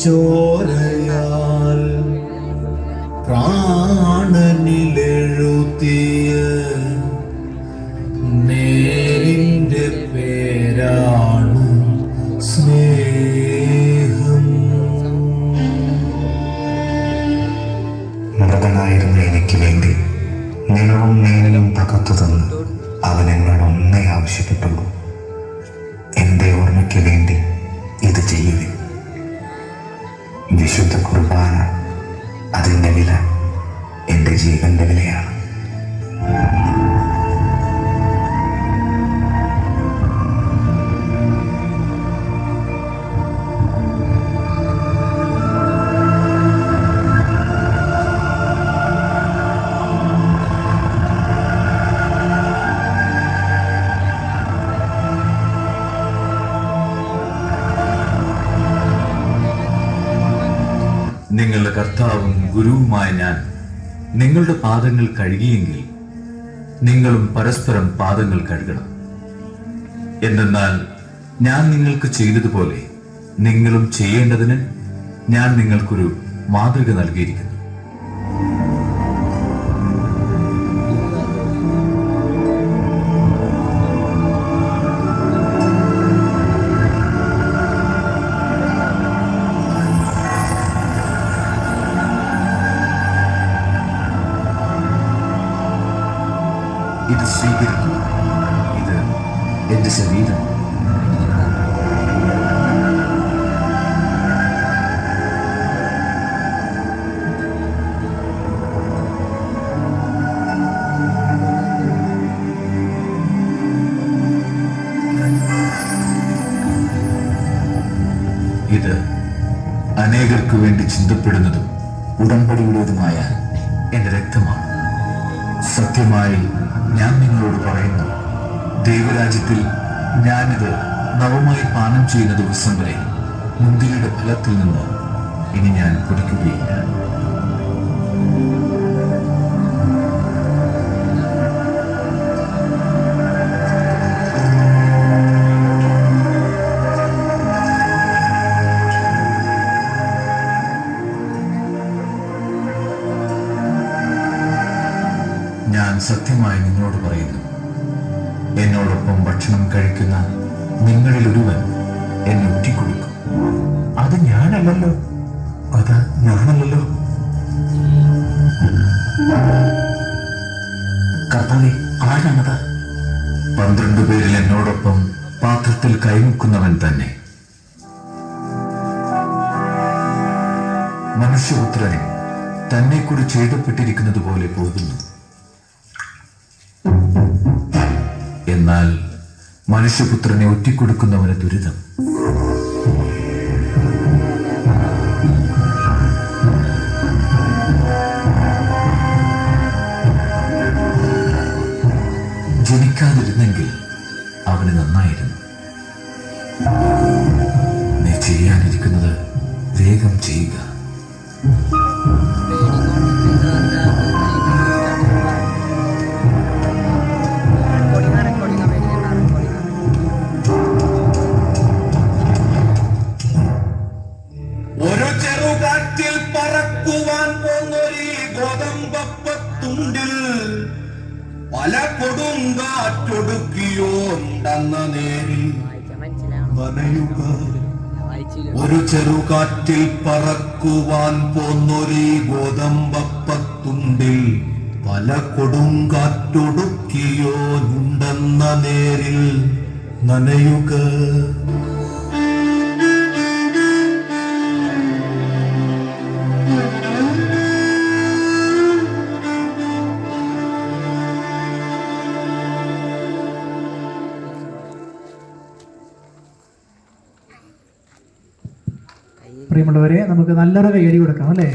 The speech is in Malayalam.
ചോരയാൽ പ്രാണനിലെഴുതിയ നേരിന്റെ പേരാണ് സ്നേഹം. മൃതനായിരുന്ന എനിക്ക് വേണ്ടി നിലവും നേരിലും പകർത്തു തന്ന് അവൻ എന്നോട് ഒന്നേ ആവശ്യപ്പെട്ടുള്ളൂ, എൻ്റെ ഓർമ്മയ്ക്ക് വേണ്ടി ഇത് ചെയ്യുവിൻ. വിശുദ്ധ കുർബാന, അതിൻ്റെ വില എൻ്റെ ജീവന്റെ വിലയാണ്. നിങ്ങളുടെ കർത്താവും ഗുരുവുമായ ഞാൻ നിങ്ങളുടെ പാദങ്ങൾ കഴുകിയെങ്കിൽ നിങ്ങളും പരസ്പരം പാദങ്ങൾ കഴുകണം. എന്തെന്നാൽ ഞാൻ നിങ്ങൾക്ക് ചെയ്തതുപോലെ നിങ്ങളും ചെയ്യേണ്ടതിന് ഞാൻ നിങ്ങൾക്കൊരു മാതൃക നൽകിയിരിക്കുന്നു. ഇത് സ്വീകരിക്കുക, ഇത് എന്റെ ശരീരം. ഇത് അനേകർക്ക് വേണ്ടി ചിന്തപ്പെടുന്നതും ഉടമ്പടിയുടേതുമായ എന്റെ രക്തമാണ്. സത്യമായി ഞാൻ നിങ്ങളോട് പറയുന്നു, ദൈവരാജ്യത്തിൽ ഞാനിത് നവമായി പാനം ചെയ്യുന്ന ദിവസം വരെ മുന്തിരിയുടെ ഫലത്തിൽ നിന്ന് ഇനി ഞാൻ കുടിക്കുകയില്ല. ഞാൻ സത്യമായി നിങ്ങളോട് പറയുന്നു, എന്നോടൊപ്പം ഭക്ഷണം കഴിക്കുന്ന നിങ്ങളിൽ ഒരുവൻ എന്നെ ഒറ്റിക്കൊടുക്കും. അത് ഞാനല്ലല്ലോ, അത് ഞാനല്ലല്ലോ. കർത്താവേ, ആരാണത്? 12 പേരിൽ എന്നോടൊപ്പം പാത്രത്തിൽ കൈമുക്കുന്നവൻ തന്നെ. മനുഷ്യപുത്രനെ തന്നെക്കുറിച്ച് എഴുതപ്പെട്ടിരിക്കുന്നത് പോലെ പോകുന്നു. എന്നാൽ മനുഷ്യപുത്രനെ ഒറ്റിക്കൊടുക്കുന്നവന് ദുരിതം. ജനിക്കാതിരുന്നെങ്കിൽ അവന് നന്നായിരുന്നു. നീ ചെയ്യാനിരിക്കുന്നത് വേഗം ചെയ്യുക. ഒരു ചെറുകാറ്റിൽ പറക്കുവാൻ പോന്നൊരു ഗോതമ്പപ്പത്തുണ്ടിൽ പല കൊടുങ്കാറ്റൊടുക്കിയോണ്ടെന്ന നേരിൽ നനയുക. ഒരു ചെറുകാറ്റിൽ പറക്കുവാൻ പോന്നൊരു ഗോതമ്പപ്പത്തുണ്ടിൽ പല കൊടുങ്കാറ്റൊടുക്കിയോണ്ടെന്ന നേരിൽ നനയുക. പ്രിയമുള്ളവരെ, നമുക്ക് നല്ലൊരു കൈയടി കൊടുക്കാം അല്ലേ?